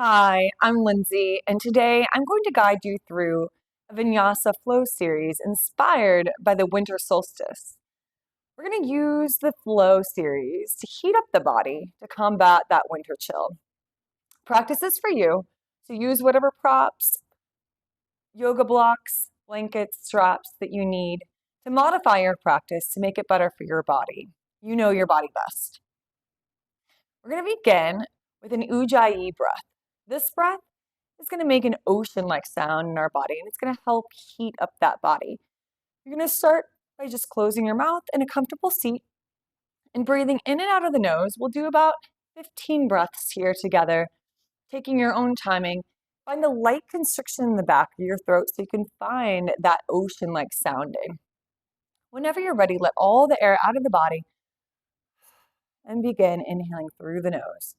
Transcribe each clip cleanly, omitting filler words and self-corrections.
Hi, I'm Lindsay, and today I'm going to guide you through a Vinyasa flow series inspired by the winter solstice. We're going to use the flow series to heat up the body to combat that winter chill. Practice is for you, so use whatever props, yoga blocks, blankets, straps that you need to modify your practice to make it better for your body. You know your body best. We're going to begin with an Ujjayi breath. This breath is going to make an ocean-like sound in our body, and it's going to help heat up that body. You're going to start by just closing your mouth in a comfortable seat and breathing in and out of the nose. We'll do about 15 breaths here together, taking your own timing. Find a light constriction in the back of your throat so you can find that ocean-like sounding. Whenever you're ready, let all the air out of the body and begin inhaling through the nose.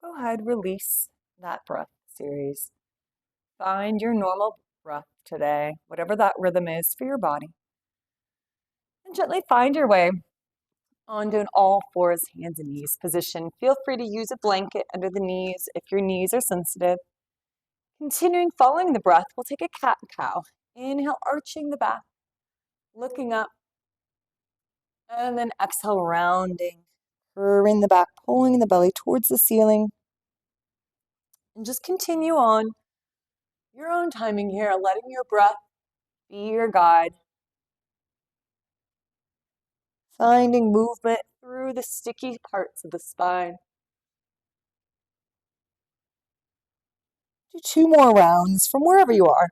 Go ahead, release that breath series. Find your normal breath today, whatever that rhythm is for your body. And gently find your way onto an all fours, hands and knees position. Feel free to use a blanket under the knees if your knees are sensitive. Continuing following the breath, we'll take a cat and cow. Inhale, arching the back, looking up, and then exhale, rounding, curving the back, pulling the belly towards the ceiling. And just continue on your own timing here, letting your breath be your guide. Finding movement through the sticky parts of the spine. Do 2 more rounds from wherever you are.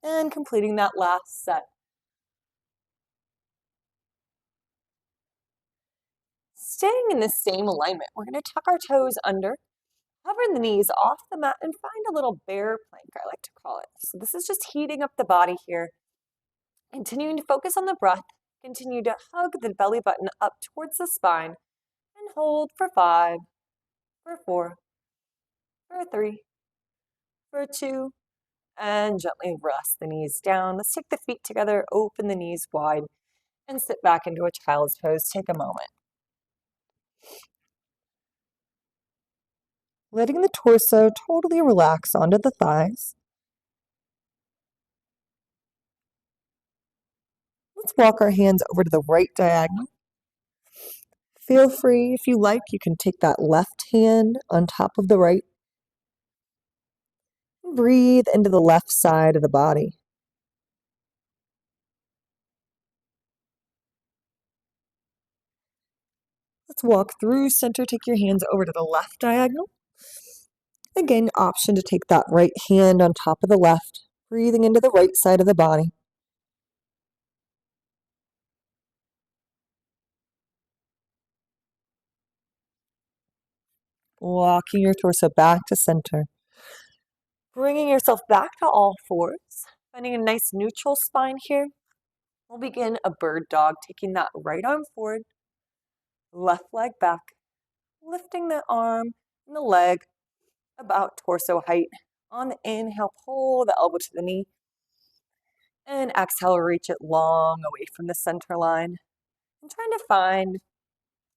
And completing that last set. Staying in the same alignment, we're going to tuck our toes under, hover the knees off the mat, and find a little bear plank, I like to call it. So this is just heating up the body here. Continuing to focus on the breath. Continue to hug the belly button up towards the spine and hold for 5, for 4, for 3, for 2, and gently rest the knees down. Let's take the feet together, open the knees wide, and sit back into a child's pose. Take a moment. Letting the torso totally relax onto the thighs. Let's walk our hands over to the right diagonal. Feel free, if you like, you can take that left hand on top of the right. Breathe into the left side of the body. Let's walk through center. Take your hands over to the left diagonal. Again, option to take that right hand on top of the left. Breathing into the right side of the body. Walking your torso back to center. Bringing yourself back to all fours. Finding a nice neutral spine here. We'll begin a bird dog, taking that right arm forward, left leg back, lifting the arm and the leg about torso height. On the inhale, pull the elbow to the knee. And exhale, reach it long away from the center line. And trying to find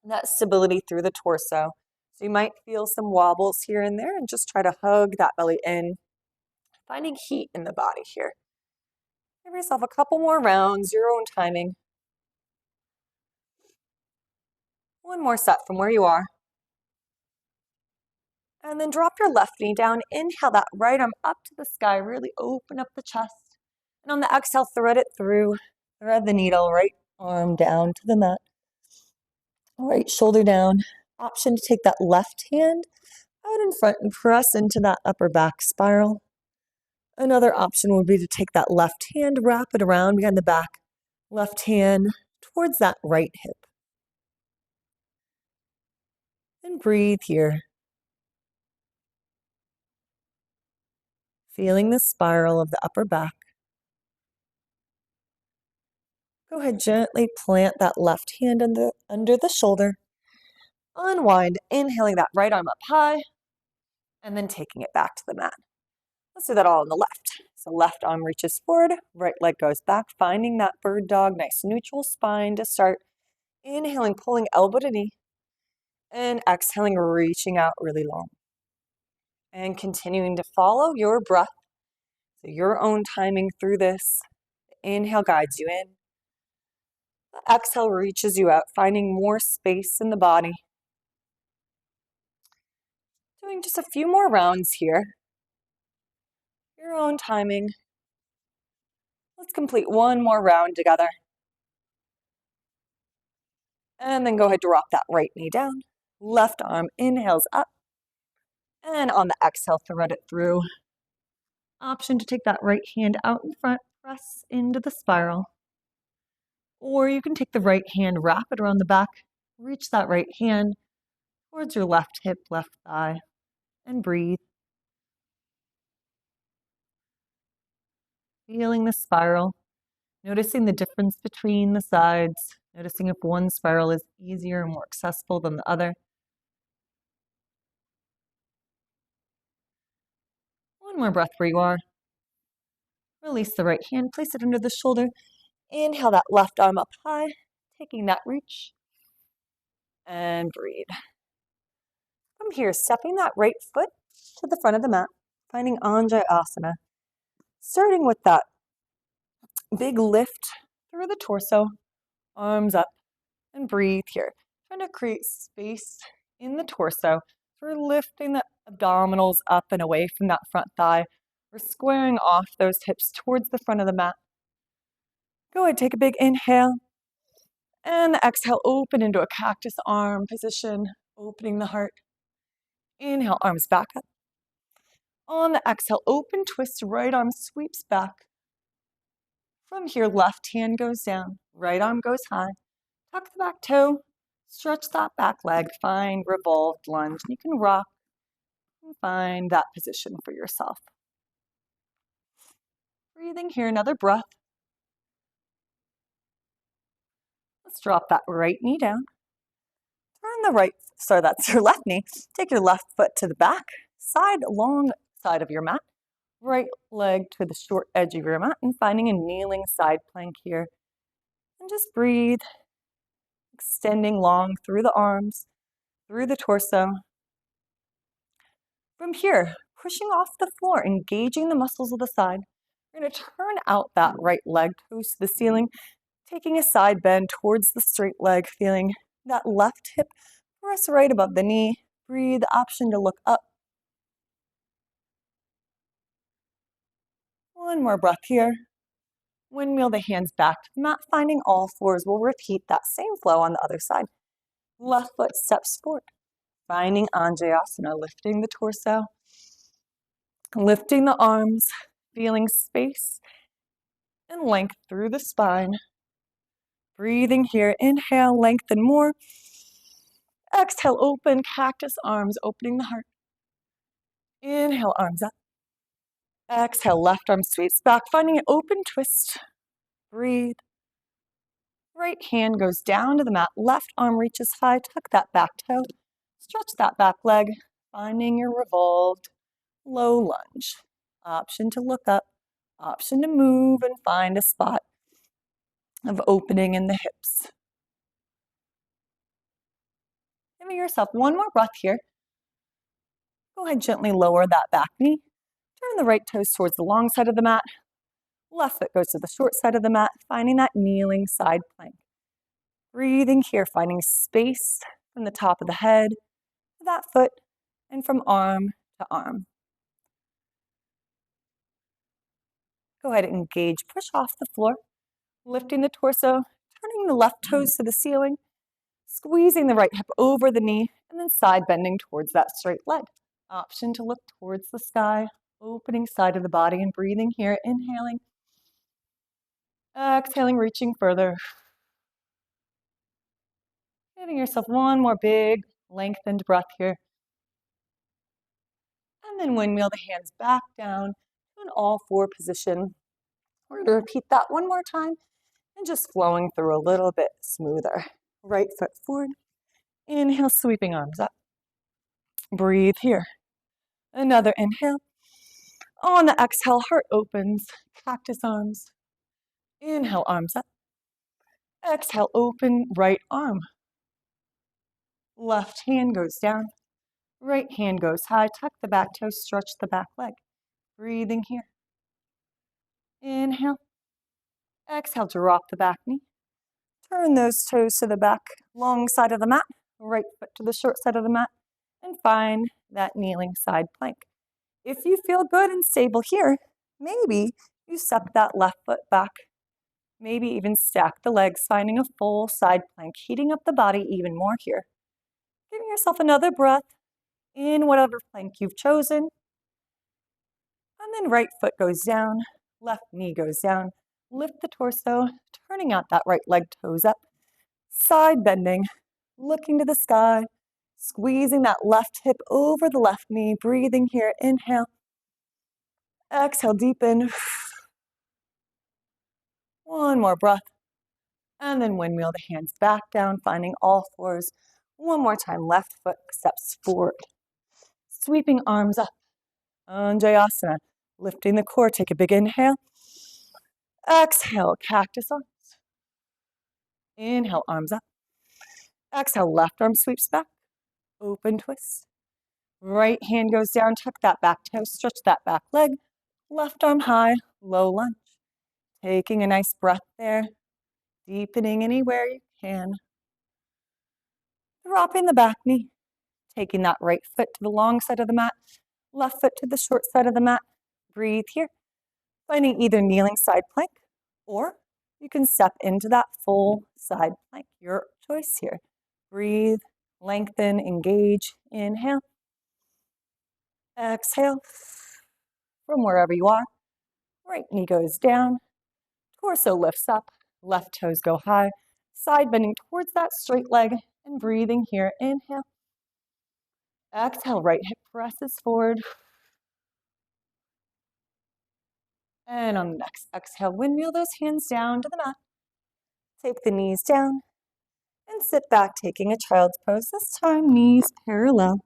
that stability through the torso. So you might feel some wobbles here and there, and just try to hug that belly in, finding heat in the body here. Give yourself a couple more rounds, your own timing. One more set from where you are. And then drop your left knee down. Inhale that right arm up to the sky. Really open up the chest. And on the exhale, thread it through. Thread the needle, right arm down to the mat. Right shoulder down. Option to take that left hand out in front and press into that upper back spiral. Another option would be to take that left hand, wrap it around behind the back. Left hand towards that right hip. And breathe here. Feeling the spiral of the upper back. Go ahead, gently plant that left hand under the shoulder. Unwind, inhaling that right arm up high, and then taking it back to the mat. Let's do that all on the left. So left arm reaches forward, right leg goes back, finding that bird dog, nice neutral spine to start. Inhaling, pulling elbow to knee, and exhaling, reaching out really long. And continuing to follow your breath, so your own timing through this. Inhale guides you in. The exhale reaches you out, finding more space in the body. Doing just a few more rounds here. Your own timing. Let's complete one more round together. And then go ahead, drop that right knee down. Left arm inhales up. And on the exhale, thread it through. Option to take that right hand out in front, press into the spiral. Or you can take the right hand, wrap it around the back, reach that right hand towards your left hip, left thigh, and breathe. Feeling the spiral, noticing the difference between the sides, noticing if one spiral is easier and more accessible than the other. One more breath where you are. Release the right hand, place it under the shoulder. Inhale that left arm up high, taking that reach, and breathe. From here, stepping that right foot to the front of the mat, finding Anjayasana. Starting with that big lift through the torso, arms up, and breathe here. Trying to create space in the torso. We're lifting the abdominals up and away from that front thigh. We're squaring off those hips towards the front of the mat. Go ahead, take a big inhale. And the exhale, open into a cactus arm position, opening the heart. Inhale, arms back up. On the exhale, open twist, right arm sweeps back. From here, left hand goes down, right arm goes high. Tuck the back toe, stretch that back leg, find revolved lunge. You can rock and find that position for yourself. Breathing here, another breath. Let's drop that right knee down. That's your left knee. Take your left foot to the back, long side of your mat. Right leg to the short edge of your mat and finding a kneeling side plank here. And just breathe, extending long through the arms, through the torso. From here, pushing off the floor, engaging the muscles of the side. We're going to turn out that right leg toes to the ceiling, taking a side bend towards the straight leg, feeling that left hip press right above the knee. Breathe, option to look up. One more breath here. Windmill the hands back to the mat, finding all fours. We'll repeat that same flow on the other side. Left foot steps forward, finding Anjayasana, lifting the torso, lifting the arms, feeling space and length through the spine. Breathing here, inhale, lengthen more. Exhale, open, cactus arms, opening the heart. Inhale, arms up. Exhale, left arm sweeps back, finding an open twist. Breathe. Right hand goes down to the mat, left arm reaches high, tuck that back toe, stretch that back leg, finding your revolved low lunge. Option to look up, option to move and find a spot of opening in the hips. Giving yourself one more breath here. Go ahead, gently lower that back knee. Turn the right toes towards the long side of the mat. Left foot goes to the short side of the mat, finding that kneeling side plank. Breathing here, finding space from the top of the head to that foot and from arm to arm. Go ahead and engage, push off the floor, lifting the torso, turning the left toes to the ceiling, squeezing the right hip over the knee, and then side bending towards that straight leg. Option to look towards the sky, opening side of the body and breathing here, inhaling, exhaling, reaching further. Giving yourself one more big lengthened breath here. And then windmill the hands back down to an all-four position. We're going to repeat that one more time and just flowing through a little bit smoother. Right foot forward. Inhale, sweeping arms up. Breathe here. Another inhale. On the exhale, heart opens, cactus arms. Inhale, arms up. Exhale, open right arm. Left hand goes down. Right hand goes high. Tuck the back toe, stretch the back leg. Breathing here. Inhale. Exhale, drop the back knee. Turn those toes to the back, long side of the mat. Right foot to the short side of the mat. And find that kneeling side plank. If you feel good and stable here, maybe you step that left foot back. Maybe even stack the legs, finding a full side plank, heating up the body even more here. Giving yourself another breath in whatever plank you've chosen. And then right foot goes down, left knee goes down. Lift the torso, turning out that right leg, toes up. Side bending, looking to the sky, squeezing that left hip over the left knee, breathing here, inhale. Exhale, deepen. One more breath. And then windmill the hands back down, finding all fours. One more time, left foot steps forward. Sweeping arms up. Anjayasana, lifting the core, take a big inhale. Exhale, cactus arms. Inhale, arms up. Exhale, left arm sweeps back. Open twist. Right hand goes down, tuck that back toe, stretch that back leg. Left arm high, low lunge. Taking a nice breath there. Deepening anywhere you can. Dropping the back knee. Taking that right foot to the long side of the mat. Left foot to the short side of the mat. Breathe here. Finding either kneeling side plank or you can step into that full side plank. Your choice here. Breathe, lengthen, engage. Inhale. Exhale. From wherever you are. Right knee goes down. Torso lifts up. Left toes go high. Side bending towards that straight leg and breathing here. Inhale. Exhale, right hip presses forward. And on the next exhale, windmill those hands down to the mat. Take the knees down and sit back, taking a child's pose. This time, knees parallel,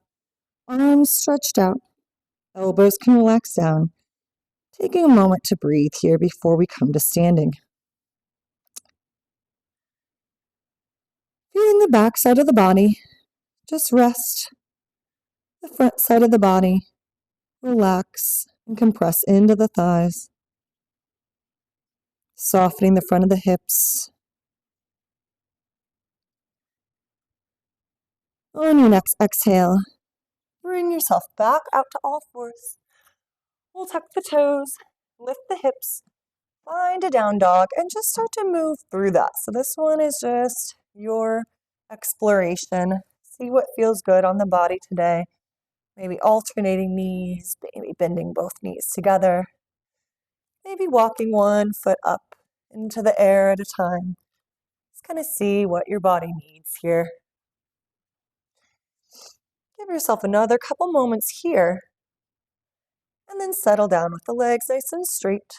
arms stretched out, elbows can relax down. Taking a moment to breathe here before we come to standing. Feeling the back side of the body, just rest. The front side of the body, relax and compress into the thighs. Softening the front of the hips. On your next exhale, bring yourself back out to all fours. We'll tuck the toes, lift the hips, find a down dog, and just start to move through that. So this one is just your exploration. See what feels good on the body today. Maybe alternating knees, maybe bending both knees together. Maybe walking one foot up into the air at a time. Just kind of see what your body needs here. Give yourself another couple moments here. And then settle down with the legs nice and straight.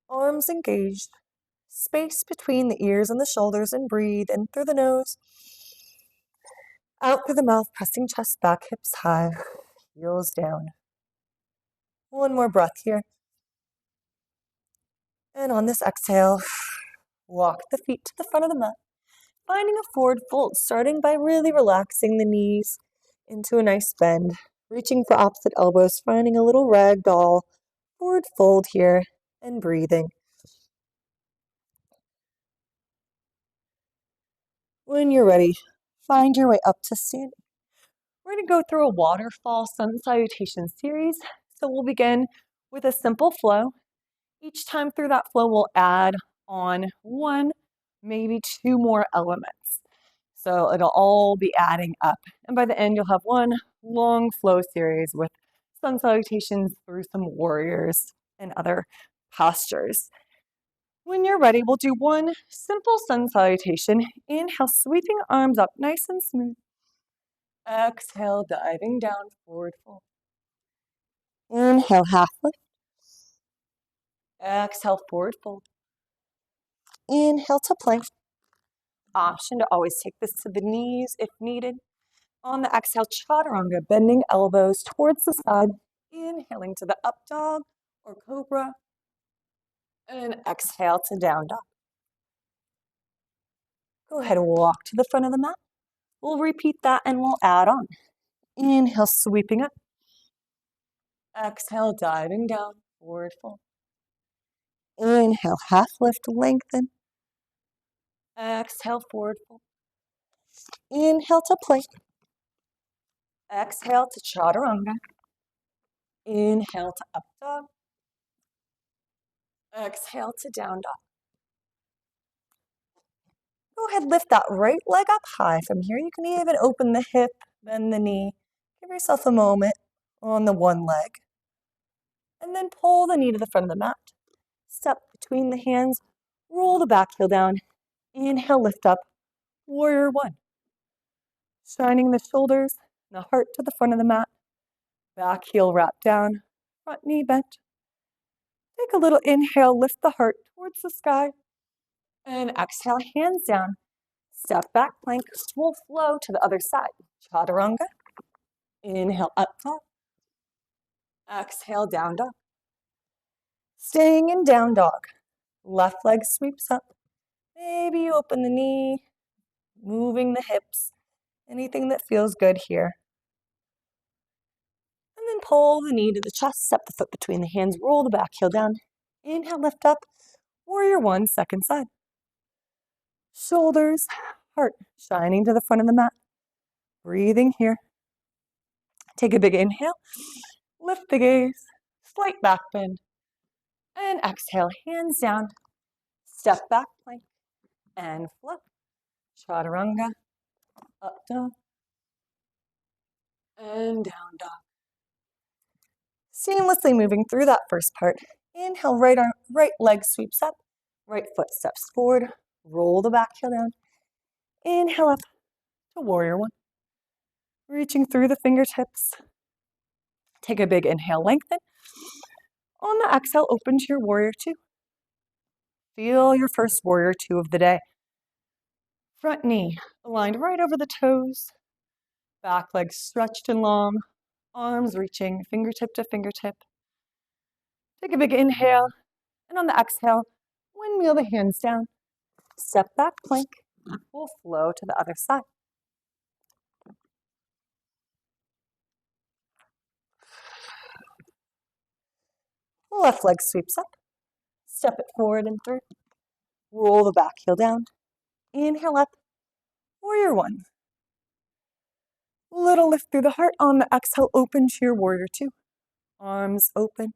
Arms engaged. Space between the ears and the shoulders, and breathe in through the nose, out through the mouth, pressing chest back, hips high, heels down. One more breath here. And on this exhale, walk the feet to the front of the mat, finding a forward fold, starting by really relaxing the knees into a nice bend, reaching for opposite elbows, finding a little ragdoll forward fold here, and breathing. When you're ready, find your way up to standing. We're going to go through a waterfall sun salutation series. So we'll begin with a simple flow. Each time through that flow, we'll add on one, maybe two more elements. So it'll all be adding up. And by the end, you'll have one long flow series with sun salutations through some warriors and other postures. When you're ready, we'll do one simple sun salutation. Inhale, sweeping arms up nice and smooth. Exhale, diving down, forward fold. Inhale, half lift. Exhale, forward fold. Inhale to plank. Option to always take this to the knees if needed. On the exhale, chaturanga, bending elbows towards the side. Inhaling to the up dog or cobra. And exhale to down dog. Go ahead and walk to the front of the mat. We'll repeat that and we'll add on. Inhale, sweeping up. Exhale, diving down, forward fold. Inhale, half lift, lengthen. Exhale, forward fold. Inhale to plank. Exhale to chaturanga. Inhale to up dog. Exhale to down dog. Go ahead, lift that right leg up high. From here, you can even open the hip, bend the knee. Give yourself a moment on the one leg. And then pull the knee to the front of the mat. Step between the hands. Roll the back heel down. Inhale, lift up. Warrior one. Shining the shoulders, the heart to the front of the mat. Back heel wrapped down. Front knee bent. Take a little inhale, lift the heart towards the sky. And exhale, hands down. Step back plank, we'll flow to the other side. Chaturanga. Inhale, up dog. Exhale, down dog. Staying in down dog. Left leg sweeps up. Maybe you open the knee, moving the hips. Anything that feels good here. And then pull the knee to the chest, step the foot between the hands, roll the back heel down. Inhale, lift up. Warrior one, second side. Shoulders, heart, shining to the front of the mat. Breathing here. Take a big inhale. Lift the gaze. Slight back bend. And exhale, hands down. Step back plank. And flow. Chaturanga. Up dog. And down dog. Seamlessly moving through that first part. Inhale, right arm, right leg sweeps up. Right foot steps forward. Roll the back heel down. Inhale up to warrior one. Reaching through the fingertips. Take a big inhale, lengthen. On the exhale, open to your warrior two. Feel your first warrior two of the day. Front knee aligned right over the toes. Back leg stretched and long. Arms reaching fingertip to fingertip. Take a big inhale. And on the exhale, windmill the hands down. Step back plank. We'll flow to the other side. Left leg sweeps up. Step it forward and through. Roll the back heel down. Inhale up. Warrior one. Little lift through the heart. On the exhale, open to your warrior two. Arms open.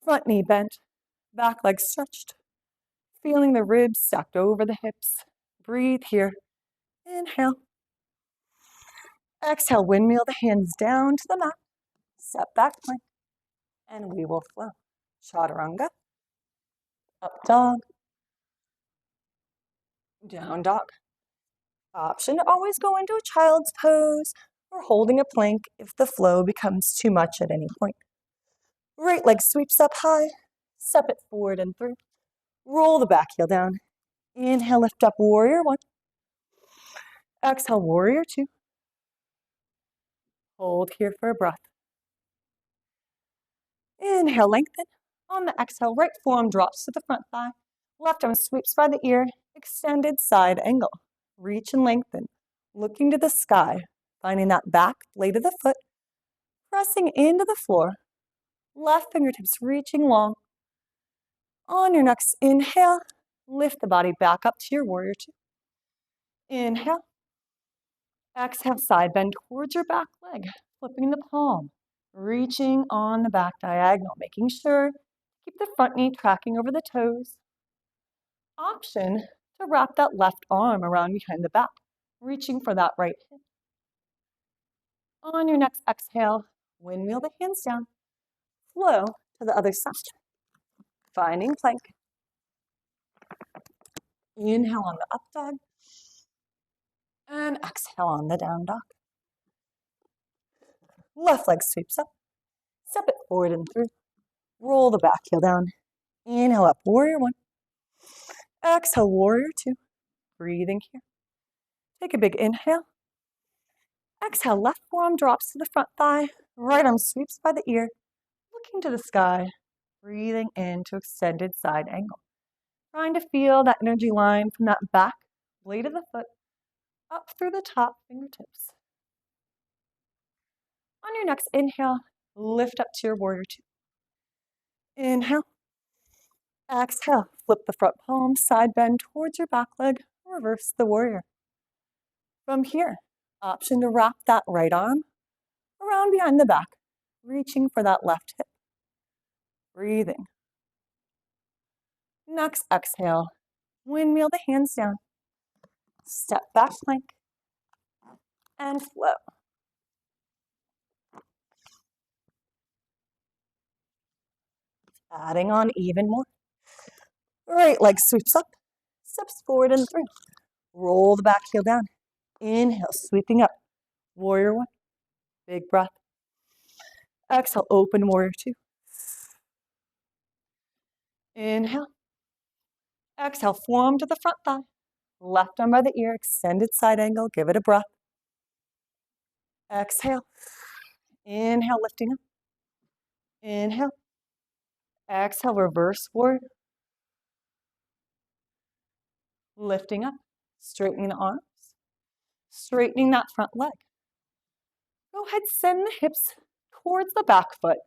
Front knee bent. Back leg stretched. Feeling the ribs stacked over the hips. Breathe here. Inhale. Exhale, windmill the hands down to the mat. Step back plank. And we will flow. Chaturanga. Up dog. Down dog. Option to always go into a child's pose or holding a plank if the flow becomes too much at any point. Right leg sweeps up high. Step it forward and through. Roll the back heel down. Inhale, lift up, warrior one. Exhale, warrior two. Hold here for a breath. Inhale, lengthen. On the exhale, right forearm drops to the front thigh. Left arm sweeps by the ear. Extended side angle. Reach and lengthen. Looking to the sky. Finding that back blade of the foot. Pressing into the floor. Left fingertips reaching long. On your next inhale, lift the body back up to your warrior two. Inhale. Exhale, side bend towards your back leg. Flipping the palm. Reaching on the back diagonal, making sure to keep the front knee tracking over the toes. Option to wrap that left arm around behind the back, reaching for that right hip. On your next exhale, windmill the hands down. Flow to the other side. Finding plank. Inhale on the up dog. And exhale on the down dog. Left leg sweeps up. Step it forward and through. Roll the back heel down. Inhale up, warrior one. Exhale, warrior two. Breathing here. Take a big inhale. Exhale, left forearm drops to the front thigh. Right arm sweeps by the ear. Looking to the sky. Breathing into extended side angle. Trying to feel that energy line from that back blade of the foot up through the top fingertips. On your next inhale, lift up to your warrior two. Inhale. Exhale, flip the front palm, side bend towards your back leg, reverse the warrior. From here, option to wrap that right arm around behind the back, reaching for that left hip. Breathing. Next exhale, windmill the hands down. Step back plank and flow. Adding on even more. Right leg sweeps up, steps forward and through. Roll the back heel down. Inhale, sweeping up. Warrior one. Big breath. Exhale, open warrior two. Inhale. Exhale, forearm to the front thigh. Left arm by the ear, extended side angle. Give it a breath. Exhale. Inhale, lifting up. Inhale. Exhale, reverse warrior. Lifting up. Straightening the arms. Straightening that front leg. Go ahead, send the hips towards the back foot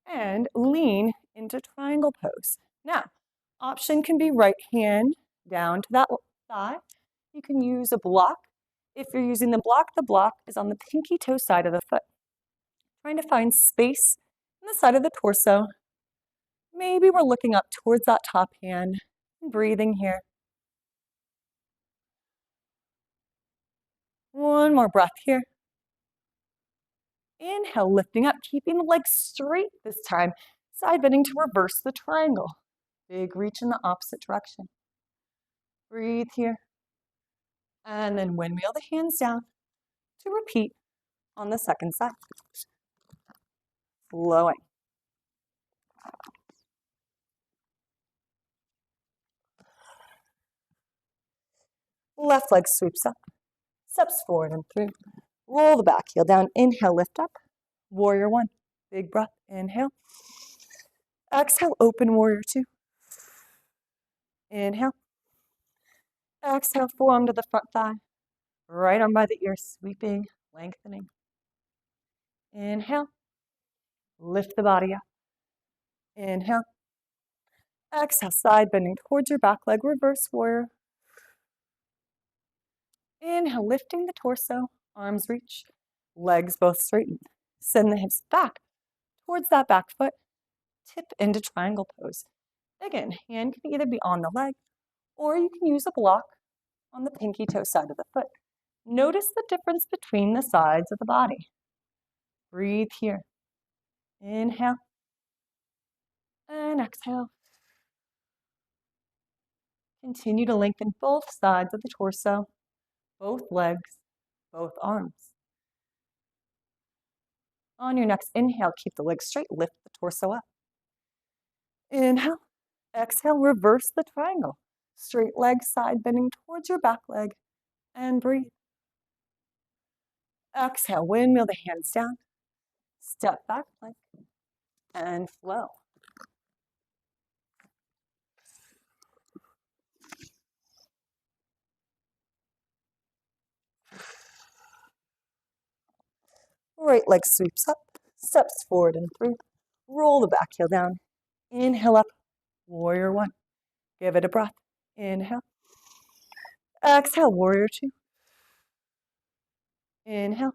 and lean into triangle pose. Now, option can be right hand down to that thigh. You can use a block. If you're using the block is on the pinky toe side of the foot. Trying to find space in the side of the torso. Maybe we're looking up towards that top hand and breathing here. One more breath here. Inhale, lifting up, keeping the legs straight this time. Side bending to reverse the triangle. Big reach in the opposite direction. Breathe here. And then windmill the hands down to repeat on the second side. Flowing. Left leg sweeps up, steps forward and through. Roll the back heel down. Inhale, lift up. Warrior one. Big breath. Inhale. Exhale, open warrior two. Inhale. Exhale, forearm to the front thigh. Right arm by the ear, sweeping, lengthening. Inhale. Lift the body up. Inhale. Exhale, side bending towards your back leg, reverse warrior. Inhale, lifting the torso, arms reach, legs both straighten. Send the hips back towards that back foot. Tip into triangle pose. Again, hand can either be on the leg or you can use a block on the pinky toe side of the foot. Notice the difference between the sides of the body. Breathe here. Inhale and exhale. Continue to lengthen both sides of the torso, both legs, both arms. On your next inhale, keep the legs straight, lift the torso up. Inhale, Exhale, reverse the triangle. Straight leg side bending towards your back leg and breathe. Exhale, windmill the hands down. Step back plank and flow. Right leg sweeps up, steps forward and through. Roll the back heel down. Inhale up, warrior one. Give it a breath. Inhale. Exhale, warrior two. Inhale.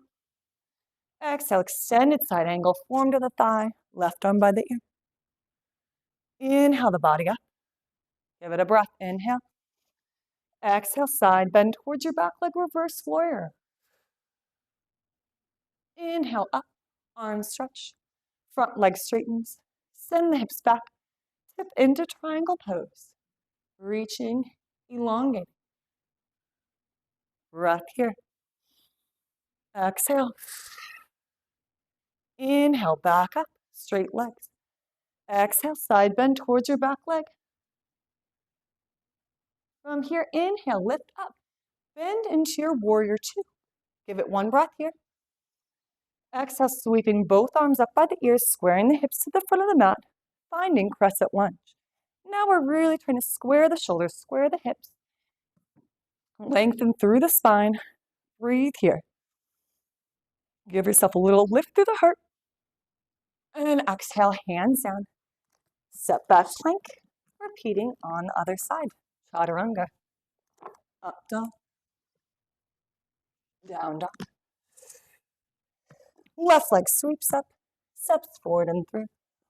Exhale, extended side angle, form to the thigh, left arm by the ear. Inhale the body up. Give it a breath. Inhale. Exhale, side bend towards your back leg, reverse warrior. Inhale up, arms stretch. Front leg straightens. Send the hips back. Tip into triangle pose. Reaching, elongate. Breath here. Exhale. Inhale, back up, straight legs. Exhale, side bend towards your back leg. From here, inhale, lift up. Bend into your warrior two. Give it one breath here. Exhale, sweeping both arms up by the ears, squaring the hips to the front of the mat, finding crescent lunge. Now we're really trying to square the shoulders, square the hips. Lengthen through the spine. Breathe here. Give yourself a little lift through the heart. And exhale, hands down. Step back plank. Repeating on the other side. Chaturanga. Up dog. Down dog. Left leg sweeps up. Steps forward and through.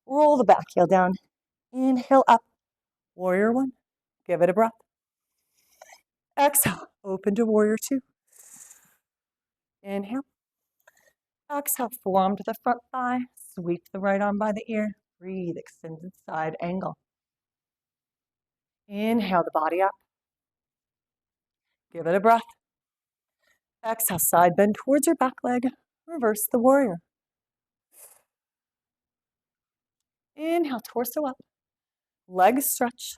Roll the back heel down. Inhale up. Warrior one. Give it a breath. Exhale. Open to warrior two. Inhale. Exhale. Forearm to the front thigh. Sweep the right arm by the ear. Breathe. Extended side angle. Inhale the body up. Give it a breath. Exhale. Side bend towards your back leg. Reverse the warrior. Inhale. Torso up. Legs stretch.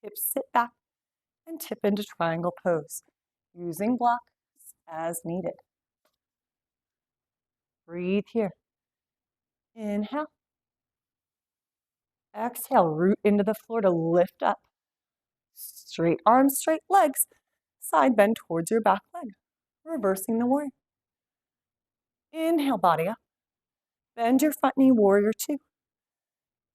Hips sit back. And tip into triangle pose. Using blocks as needed. Breathe here. Inhale. Exhale, root into the floor to lift up. Straight arms, straight legs. Side bend towards your back leg. Reversing the warrior. Inhale, body up. Bend your front knee, warrior two.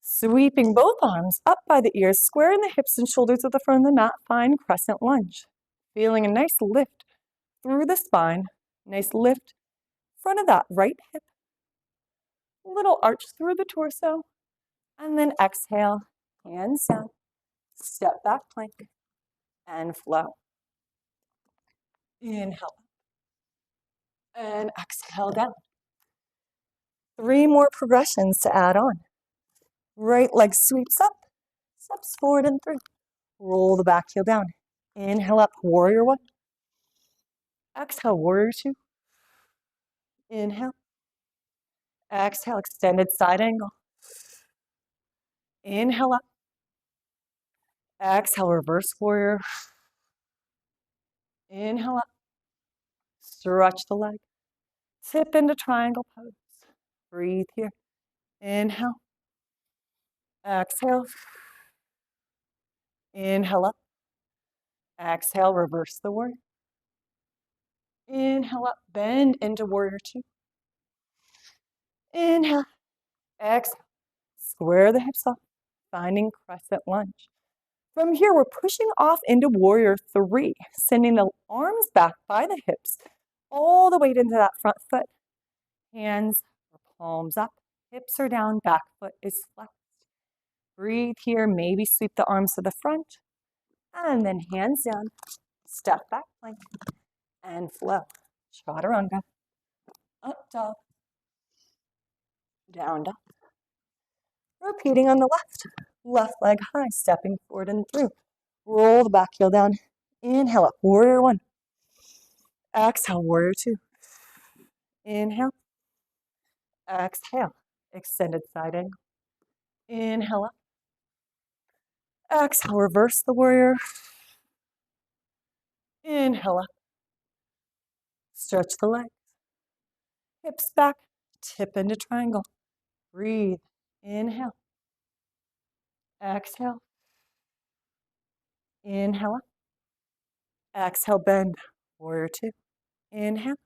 Sweeping both arms up by the ears, squaring the hips and shoulders at the front of the mat, find crescent lunge. Feeling a nice lift through the spine. Nice lift, front of that right hip. Little arch through the torso. And then exhale, hands down, step back plank, and flow. Inhale, and exhale down. 3 more progressions to add on. Right leg sweeps up, steps forward and through. Roll the back heel down. Inhale up, warrior one. Exhale, warrior two. Inhale. Exhale, extended side angle. Inhale up. Exhale, reverse warrior. Inhale up. Stretch the leg. Tip into triangle pose. Breathe here. Inhale. Exhale. Inhale up. Exhale, reverse the warrior. Inhale up, bend into warrior two. Inhale. Exhale. Square the hips up, finding crescent lunge. From here, we're pushing off into warrior three, sending the arms back by the hips, all the way into that front foot. Hands or palms up, hips are down, back foot is flexed. Breathe here, maybe sweep the arms to the front, and then hands down, step back plank, and flow. Chaturanga, up dog, down dog. Repeating on the left. Left leg high, stepping forward and through. Roll the back heel down. Inhale up, warrior one. Exhale, warrior two. Inhale. Exhale, extended side angle. Inhale up. Exhale, reverse the warrior. Inhale up. Stretch the legs. Hips back. Tip into triangle. Breathe. Inhale. Exhale. Inhale up. Exhale, bend. Warrior two. Inhale.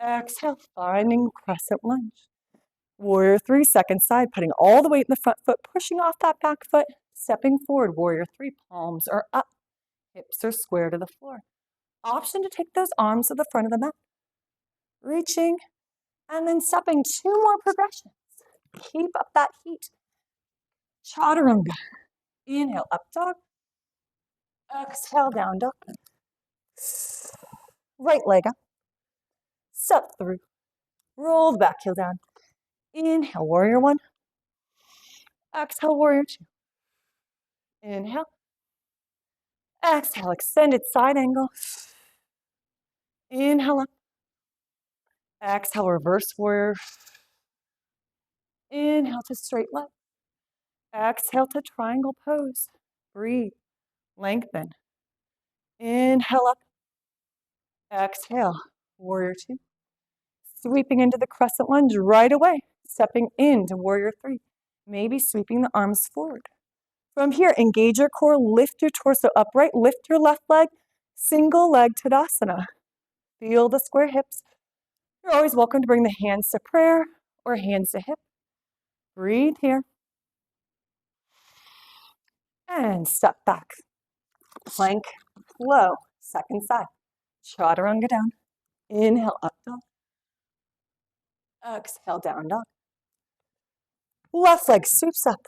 Exhale, finding crescent lunge. Warrior three, second side, putting all the weight in the front foot, pushing off that back foot, stepping forward. Warrior three, palms are up. Hips are square to the floor. Option to take those arms to the front of the mat. Reaching, and then stepping two more progressions. Keep up that heat. Chaturanga. Inhale, up dog. Exhale, down dog. Right leg up. Step through. Roll the back heel down. Inhale, warrior one. Exhale, warrior two. Inhale. Exhale, extended side angle. Inhale up. Exhale, reverse warrior. Inhale to straight leg. Exhale to triangle pose. Breathe. Lengthen. Inhale up. Exhale. Warrior two. Sweeping into the crescent lunge right away. Stepping into warrior three. Maybe sweeping the arms forward. From here, engage your core. Lift your torso upright. Lift your left leg. Single leg Tadasana. Feel the square hips. You're always welcome to bring the hands to prayer or hands to hip. Breathe here. And step back. Plank, flow, second side. Chaturanga down. Inhale, up dog. Exhale, down dog. Left leg sweeps up.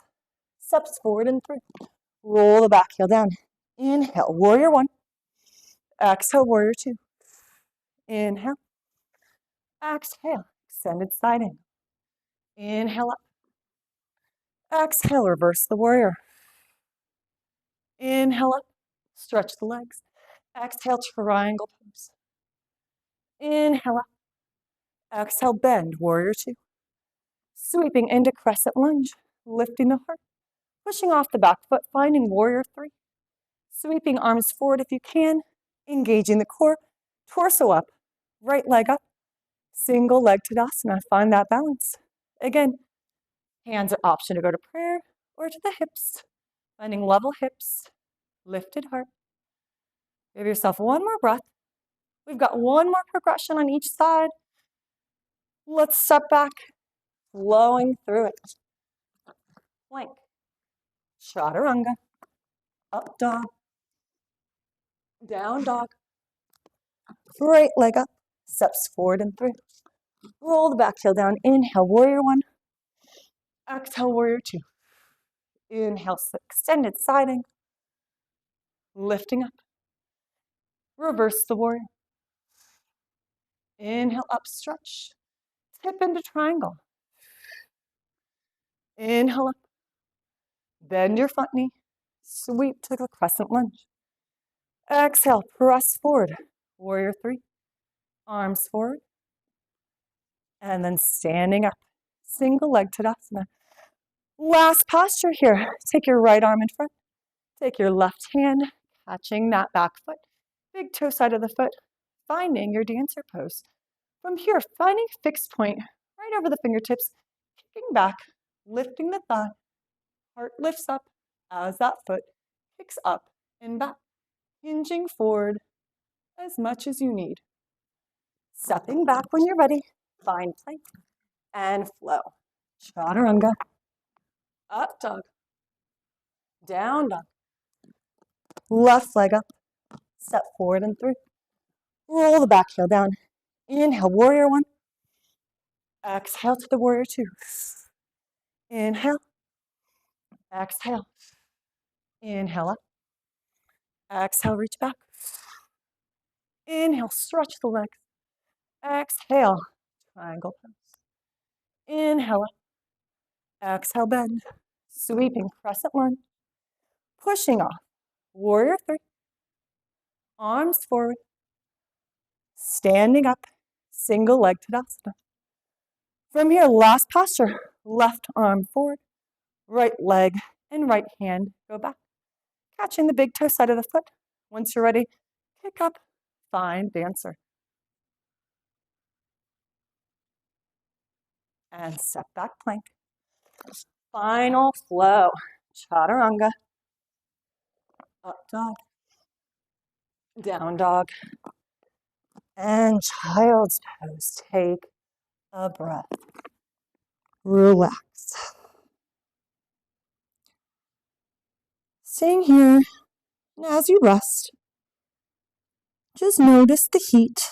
Steps forward and through. Roll the back heel down. Inhale, warrior one. Exhale, warrior two. Inhale. Exhale, extended side angle. Inhale up. Exhale, reverse the warrior. Inhale up. Stretch the legs. Exhale, triangle pose. Inhale up. Exhale, bend, warrior two. Sweeping into crescent lunge, lifting the heart. Pushing off the back foot, finding warrior three. Sweeping arms forward if you can. Engaging the core. Torso up. Right leg up. Single leg Tadasana. Find that balance. Again, hands are option to go to prayer or to the hips. Finding level hips. Lifted heart. Give yourself one more breath. We've got one more progression on each side. Let's step back, flowing through it. Plank, chaturanga, up dog, down dog, right leg up, steps forward and through. Roll the back heel down, inhale, warrior one, exhale, warrior two. Inhale, extended side angle, lifting up, reverse the warrior. Inhale, up, stretch, tip into triangle. Inhale up, bend your front knee, sweep to the crescent lunge. Exhale, press forward, warrior three, arms forward, and then standing up, single leg Tadasana. Last posture here, take your right arm in front, take your left hand, catching that back foot, big toe side of the foot, finding your dancer pose. From here, finding fixed point, right over the fingertips, kicking back, lifting the thigh, heart lifts up as that foot kicks up and back, hinging forward as much as you need. Stepping back when you're ready, find plank and flow. Chaturanga, up dog, down dog, left leg up, step forward and through. Roll the back heel down. Inhale, warrior one. Exhale to the warrior two. Inhale, exhale, inhale up. Exhale, reach back. Inhale, stretch the legs. Exhale, triangle pose. Inhale up. Exhale, bend. Sweeping crescent lunge. Pushing off. Warrior three. Arms forward. Standing up. Single leg Tadasana. From here, last posture. Left arm forward. Right leg and right hand go back, catching the big toe side of the foot. Once you're ready, kick up, fine dancer. And step back plank. Final flow, chaturanga, up dog, down dog, and child's pose. Take a breath. Relax. Staying here, and as you rest, just notice the heat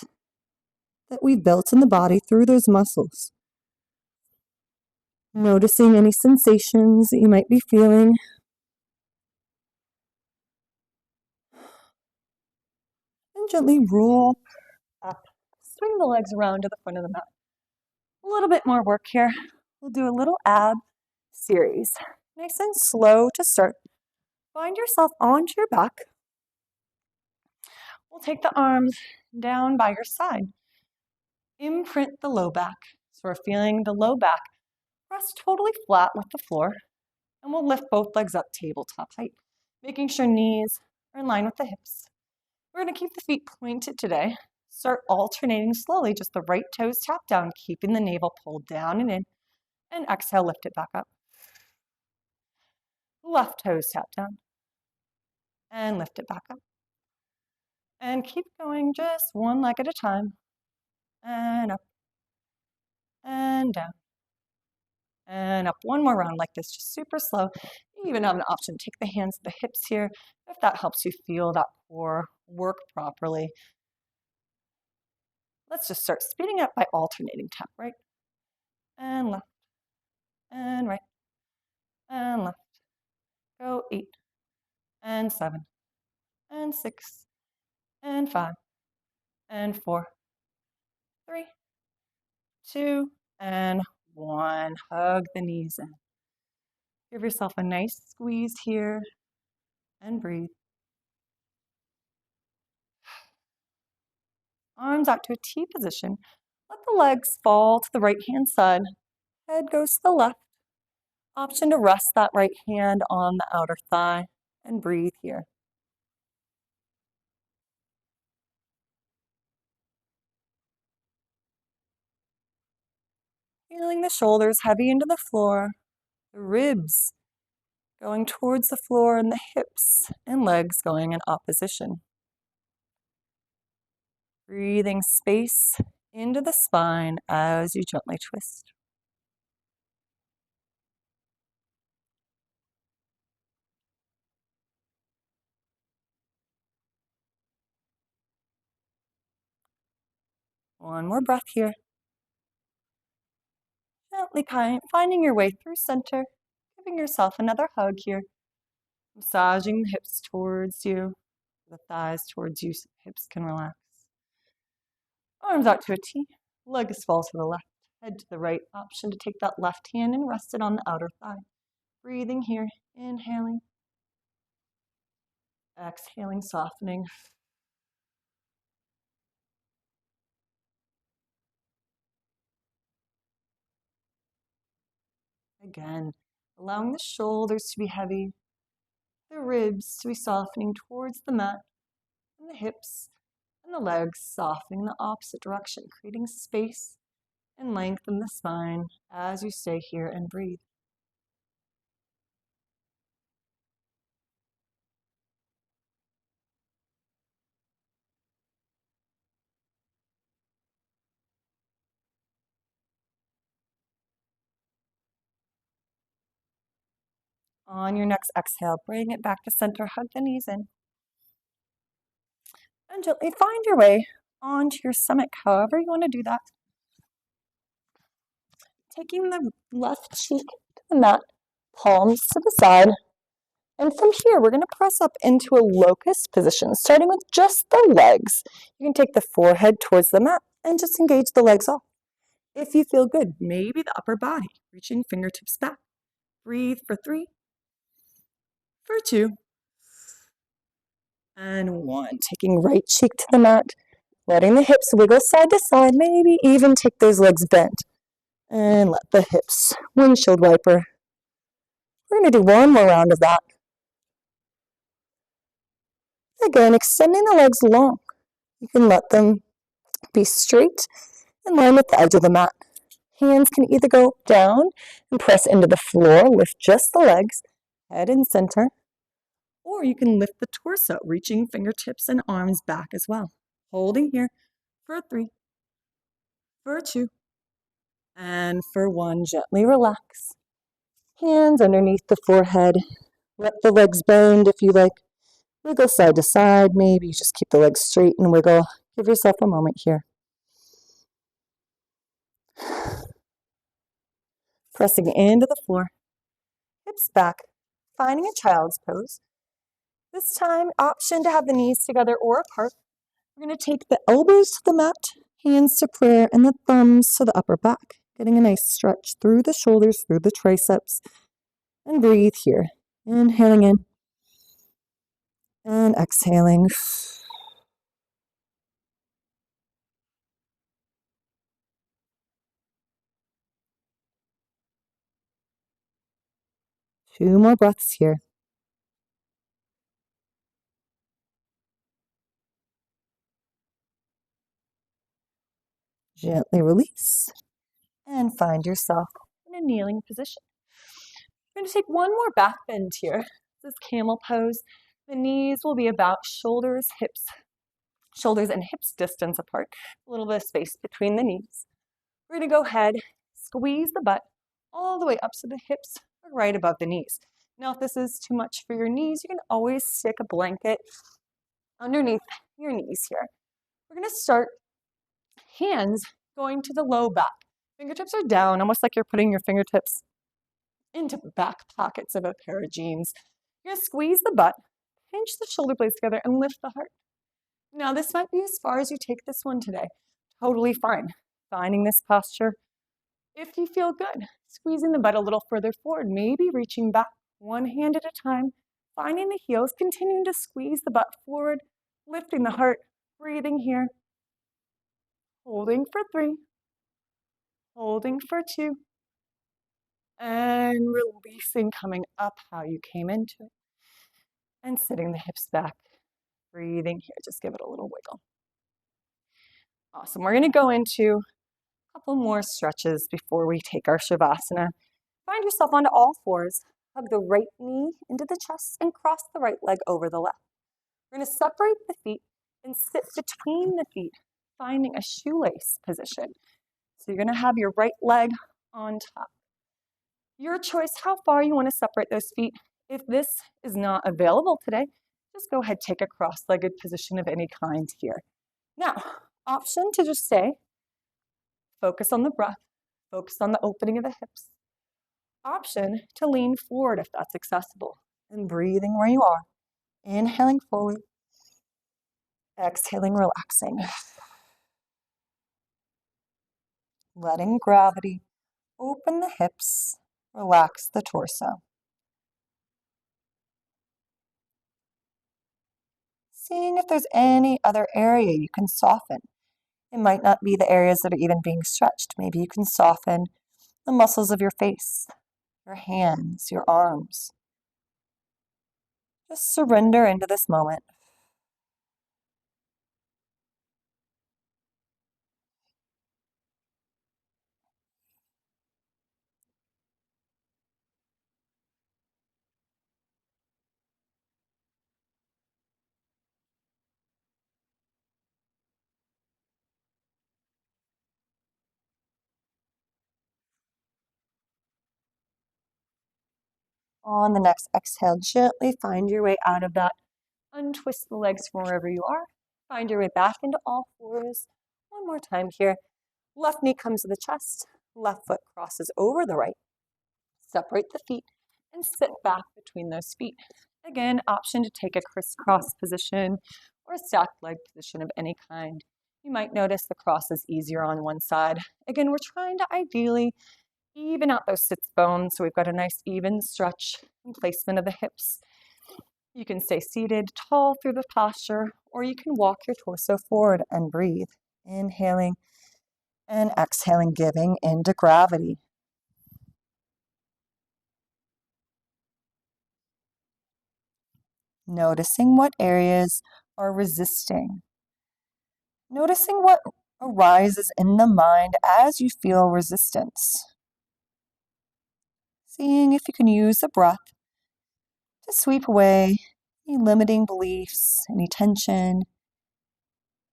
that we've built in the body through those muscles. Noticing any sensations that you might be feeling. And gently roll up. Swing the legs around to the front of the mat. A little bit more work here. We'll do a little ab series. Nice and slow to start. Find yourself onto your back. We'll take the arms down by your side. Imprint the low back. So we're feeling the low back rest totally flat with the floor. And we'll lift both legs up tabletop height, making sure knees are in line with the hips. We're going to keep the feet pointed today. Start alternating slowly, just the right toes tap down, keeping the navel pulled down and in. And exhale, lift it back up. Left toes tap down. And lift it back up. And keep going just one leg at a time. And up. And down. And up. One more round like this, just super slow. You even have an option to take the hands to the hips here if that helps you feel that core work properly. Let's just start speeding up by alternating. Tap right and left and right and left. Go 8 and 7 and 6 and 5 and 4, 3, 2, and 1. Hug the knees in. Give yourself a nice squeeze here and breathe. Arms out to a T position. Let the legs fall to the right hand side. Head goes to the left. Option to rest that right hand on the outer thigh and breathe here. Feeling the shoulders heavy into the floor, the ribs going towards the floor, and the hips and legs going in opposition. Breathing space into the spine as you gently twist. One more breath here. Gently finding your way through center, giving yourself another hug here. Massaging the hips towards you, the thighs towards you so the hips can relax. Arms out to a T, legs fall to the left, head to the right. Option to take that left hand and rest it on the outer thigh. Breathing here, inhaling, exhaling, softening. Again, allowing the shoulders to be heavy, the ribs to be softening towards the mat, and the hips and the legs softening the opposite direction, creating space and length in the spine as you stay here and breathe. On your next exhale, bring it back to center, hug the knees in. And gently find your way onto your stomach, however you want to do that. Taking the left cheek to the mat, palms to the side. And from here, we're going to press up into a locust position, starting with just the legs. You can take the forehead towards the mat and just engage the legs off. If you feel good, maybe the upper body, reaching fingertips back. Breathe for 3, for 2, and 1. Taking right cheek to the mat, letting the hips wiggle side to side, maybe even take those legs bent. And let the hips, windshield wiper, We're going to do one more round of that. Again, extending the legs long. You can let them be straight in line with the edge of the mat. Hands can either go down and press into the floor, lift just the legs, head and center, or you can lift the torso, reaching fingertips and arms back as well. Holding here for 3, for 2, and for 1. Gently relax. Hands underneath the forehead. Let the legs bend if you like. Wiggle side to side. Maybe just keep the legs straight and wiggle. Give yourself a moment here. Pressing into the floor. Hips back. Finding a child's pose. This time, option to have the knees together or apart. We're going to take the elbows to the mat, hands to prayer, and the thumbs to the upper back. Getting a nice stretch through the shoulders, through the triceps. And breathe here. Inhaling in. And exhaling. Two more breaths here. Gently release and find yourself in a kneeling position. We're going to take one more back bend here. This is camel pose. The knees will be about shoulders and hips distance apart. A little bit of space between the knees. We're going to go ahead, squeeze the butt all the way up so the hips are right above the knees. Now, if this is too much for your knees, you can always stick a blanket underneath your knees here. We're going to start hands going to the low back. Fingertips are down, almost like you're putting your fingertips into the back pockets of a pair of jeans. You're going to squeeze the butt, pinch the shoulder blades together, and lift the heart. Now, this might be as far as you take this one today. Totally fine. Finding this posture if you feel good. Squeezing the butt a little further forward, maybe reaching back one hand at a time, finding the heels, continuing to squeeze the butt forward, lifting the heart, breathing here, holding for 3, holding for 2, and releasing, coming up how you came into it, and sitting the hips back, breathing here. Just give it a little wiggle. Awesome. We're going to go into a couple more stretches before we take our Shavasana. Find yourself onto all fours. Hug the right knee into the chest and cross the right leg over the left. We're going to separate the feet and sit between the feet, finding a shoelace position. So you're going to have your right leg on top. Your choice how far you want to separate those feet. If this is not available today, just go ahead, take a cross-legged position of any kind here. Now, option to just stay, focus on the breath, focus on the opening of the hips. Option to lean forward if that's accessible, and breathing where you are. Inhaling fully, exhaling, relaxing. Letting gravity open the hips, relax the torso. Seeing if there's any other area you can soften. It might not be the areas that are even being stretched. Maybe you can soften the muscles of your face, your hands, your arms. Just surrender into this moment. On the next exhale, gently find your way out of that. Untwist the legs from wherever you are. Find your way back into all fours. One more time here. Left knee comes to the chest. Left foot crosses over the right. Separate the feet and sit back between those feet. Again, option to take a crisscross position or a stacked leg position of any kind. You might notice the cross is easier on one side. Again, we're trying to ideally even out those sits bones so we've got a nice even stretch and placement of the hips. You can stay seated tall through the posture, or you can walk your torso forward and breathe. Inhaling and exhaling, giving into gravity. Noticing what areas are resisting. Noticing what arises in the mind as you feel resistance. Seeing if you can use the breath to sweep away any limiting beliefs, any tension,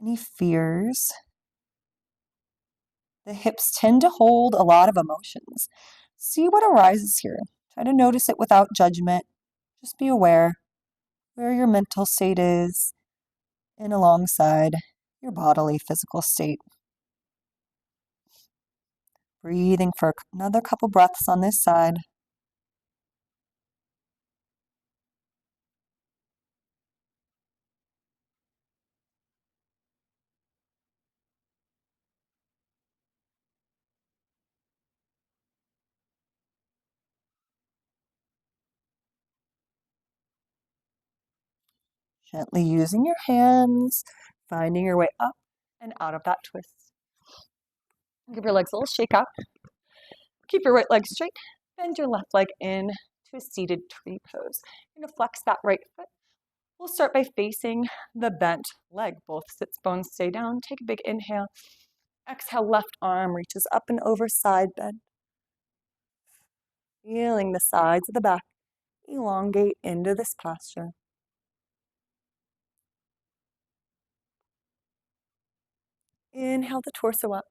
any fears. The hips tend to hold a lot of emotions. See what arises here. Try to notice it without judgment. Just be aware where your mental state is and alongside your bodily physical state. Breathing for another couple breaths on this side. Gently using your hands, finding your way up and out of that twist. Give your legs a little shake out. Keep your right leg straight. Bend your left leg in to a seated tree pose. You're going to flex that right foot. We'll start by facing the bent leg. Both sits bones stay down. Take a big inhale. Exhale, left arm reaches up and over, side bend. Feeling the sides of the back elongate into this posture. Inhale the torso up.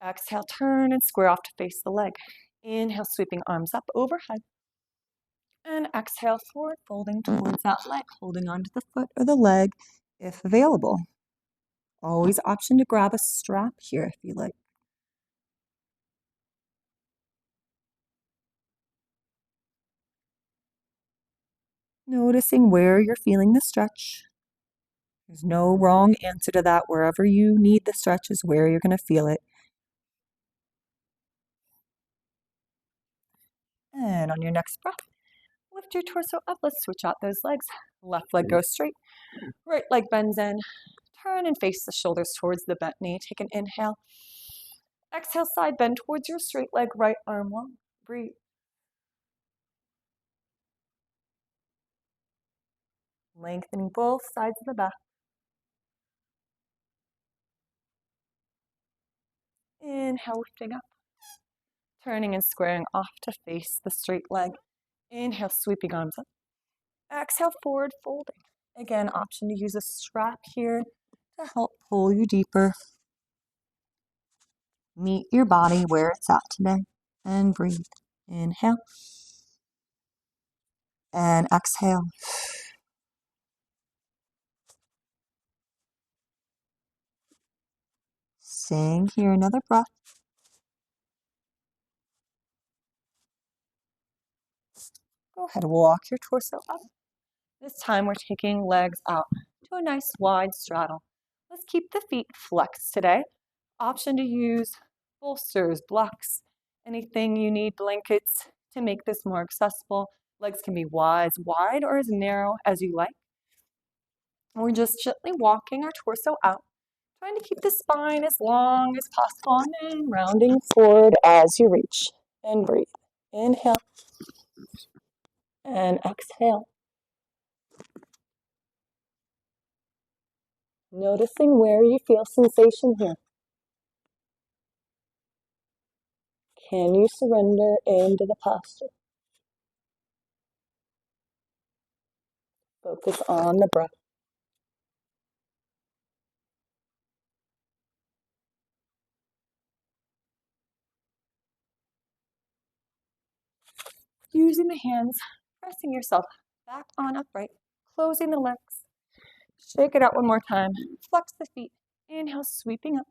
Exhale, turn and square off to face the leg. Inhale, sweeping arms up overhead. And exhale, forward folding towards that leg, holding onto the foot or the leg if available. Always option to grab a strap here if you like. Noticing where you're feeling the stretch. There's no wrong answer to that. Wherever you need the stretch is where you're going to feel it. And on your next breath, lift your torso up. Let's switch out those legs. Left leg goes straight. Right leg bends in. Turn and face the shoulders towards the bent knee. Take an inhale. Exhale, side bend towards your straight leg, right arm long. Breathe. Lengthening both sides of the back. Inhale, lifting up. Turning and squaring off to face the straight leg. Inhale, sweeping arms up. Exhale, forward folding. Again, option to use a strap here to help pull you deeper. Meet your body where it's at today and breathe. Inhale and exhale. Staying here, another breath. Go ahead, walk your torso up. This time we're taking legs out to a nice wide straddle. Let's keep the feet flexed today. Option to use bolsters, blocks, anything you need, blankets to make this more accessible. Legs can be as wide or as narrow as you like. We're just gently walking our torso out, trying to keep the spine as long as possible and rounding forward as you reach. And breathe. Inhale and exhale. Noticing where you feel sensation here. Can you surrender into the posture? Focus on the breath. Using the hands, pressing yourself back on upright, closing the legs. Shake it out one more time. Flex the feet. Inhale, sweeping up.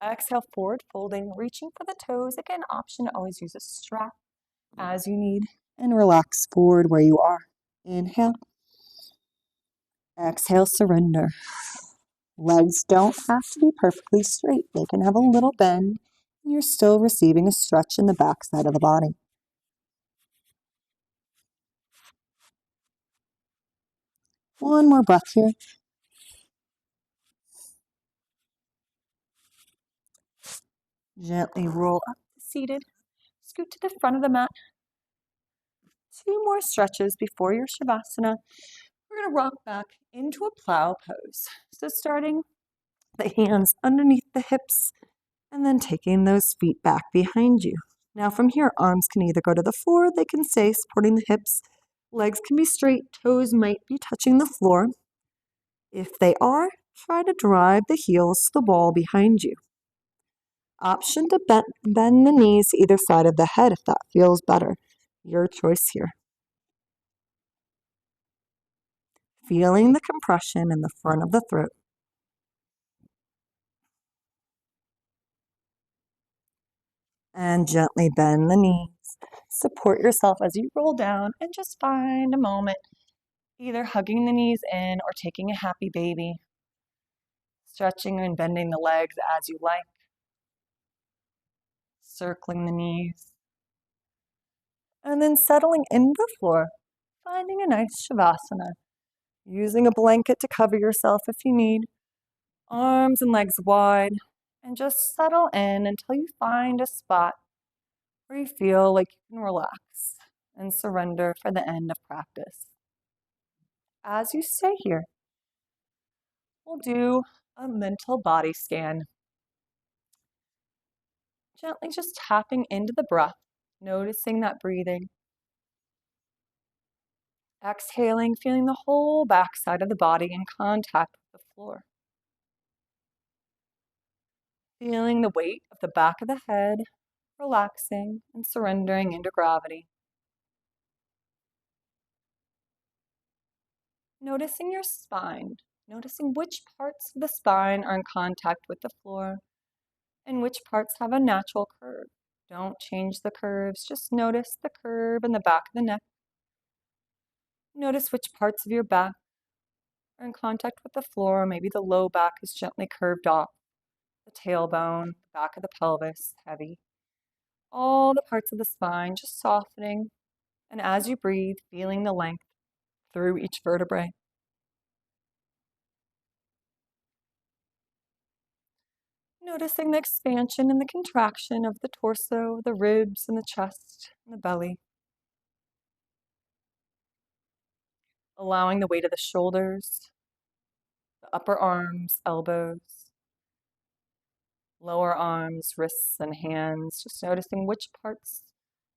Exhale, forward folding, reaching for the toes. Again, option to always use a strap as you need. And relax forward where you are. Inhale. Exhale, surrender. Legs don't have to be perfectly straight. They can have a little bend. And you're still receiving a stretch in the back side of the body. One more breath here. Gently roll up to seated. Scoot to the front of the mat. Two more stretches before your Shavasana. We're going to rock back into a plow pose. So starting the hands underneath the hips and then taking those feet back behind you. Now from here, arms can either go to the floor, they can stay supporting the hips. Legs can be straight, toes might be touching the floor. If they are, try to drive the heels to the wall behind you. Option to bend the knees to either side of the head if that feels better. Your choice here. Feeling the compression in the front of the throat. And gently bend the knees. Support yourself as you roll down and just find a moment, either hugging the knees in or taking a happy baby. Stretching and bending the legs as you like. Circling the knees. And then settling into the floor, finding a nice Shavasana. Using a blanket to cover yourself if you need. Arms and legs wide. And just settle in until you find a spot where you feel like you can relax and surrender for the end of practice. As you stay here, we'll do a mental body scan. Gently just tapping into the breath, noticing that breathing. Exhaling, feeling the whole backside of the body in contact with the floor. Feeling the weight of the back of the head, relaxing and surrendering into gravity. Noticing your spine, noticing which parts of the spine are in contact with the floor and which parts have a natural curve. Don't change the curves, just notice the curve in the back of the neck. Notice which parts of your back are in contact with the floor. Maybe the low back is gently curved off. The tailbone, the back of the pelvis, heavy. All the parts of the spine just softening. And as you breathe, feeling the length through each vertebrae. Noticing the expansion and the contraction of the torso, the ribs and the chest and the belly. Allowing the weight of the shoulders, the upper arms, elbows, lower arms, wrists and hands. Just noticing which parts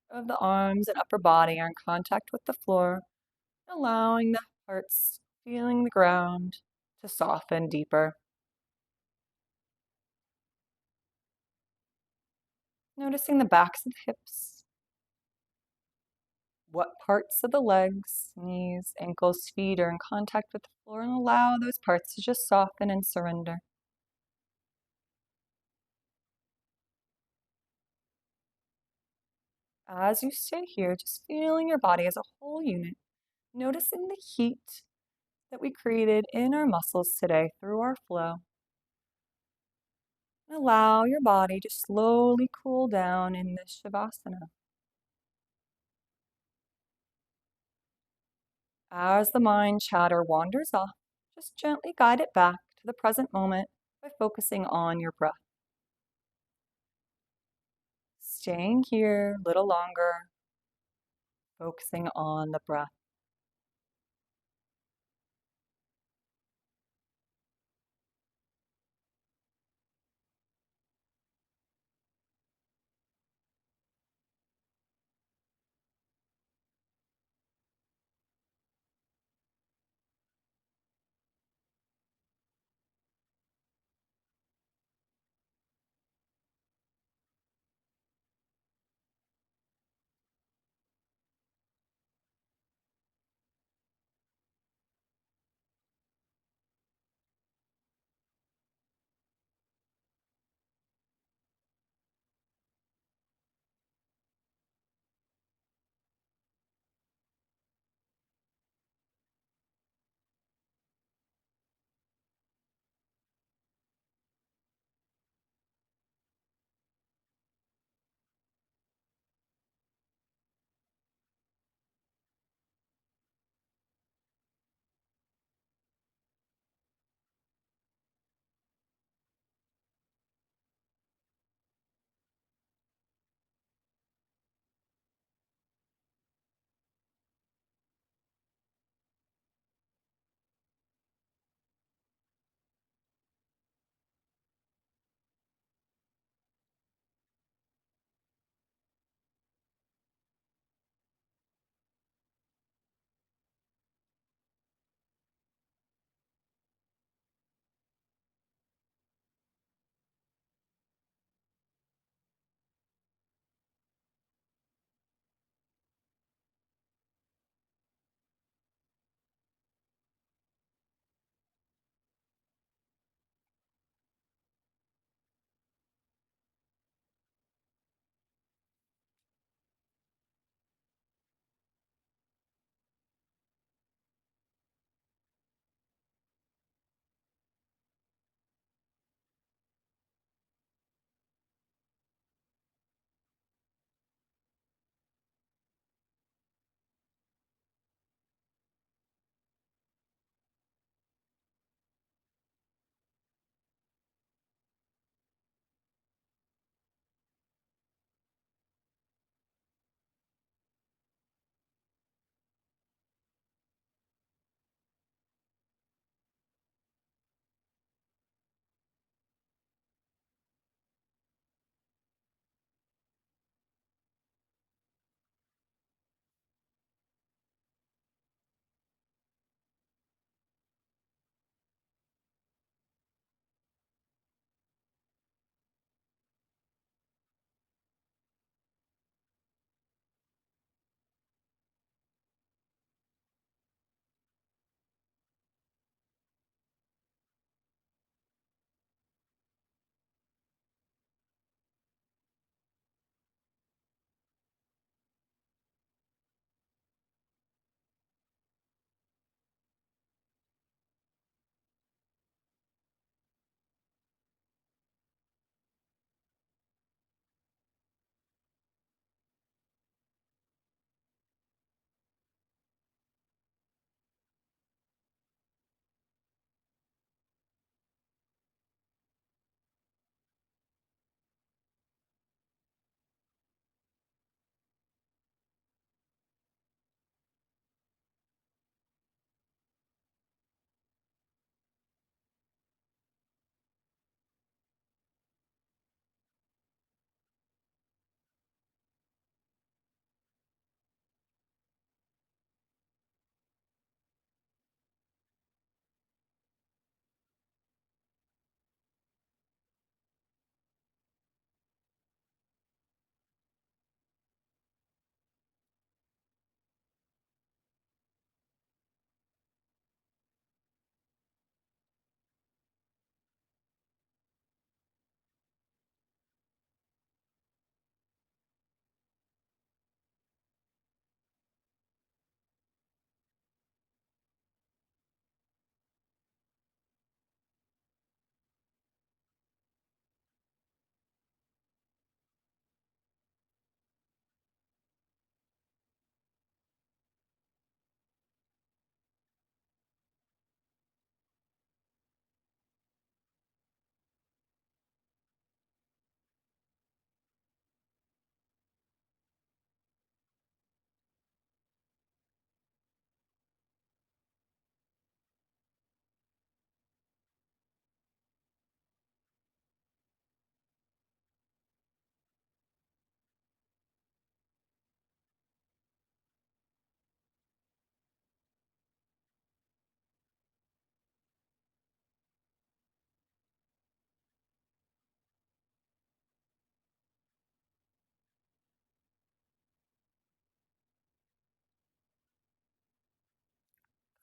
of the arms and upper body are in contact with the floor. Allowing the parts feeling the ground to soften deeper. Noticing the backs of the hips. What parts of the legs, knees, ankles, feet are in contact with the floor, and allow those parts to just soften and surrender. As you stay here, just feeling your body as a whole unit, noticing the heat that we created in our muscles today through our flow. And allow your body to slowly cool down in this Shavasana. As the mind chatter wanders off, just gently guide it back to the present moment by focusing on your breath. Staying here a little longer, focusing on the breath.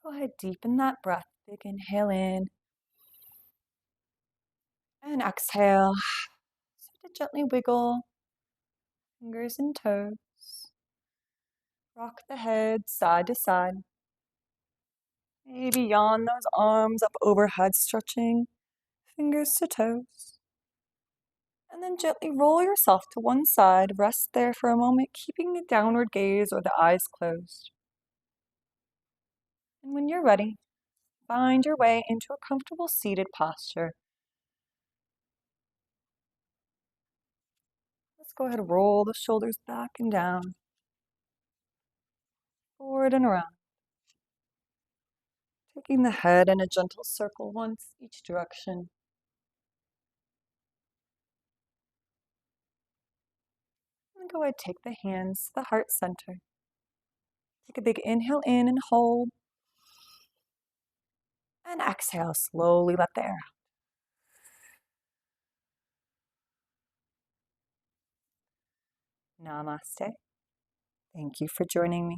Go ahead, deepen that breath. Big inhale in and exhale. Start to gently wiggle fingers and toes. Rock the head side to side. Maybe yawn those arms up overhead, stretching fingers to toes. And then gently roll yourself to one side. Rest there for a moment, keeping the downward gaze or the eyes closed. And when you're ready, find your way into a comfortable seated posture. Let's go ahead and roll the shoulders back and down, forward and around. Taking the head in a gentle circle once each direction. And go ahead, take the hands to the heart center. Take a big inhale in and hold. And exhale, slowly let the air out. Namaste. Thank you for joining me.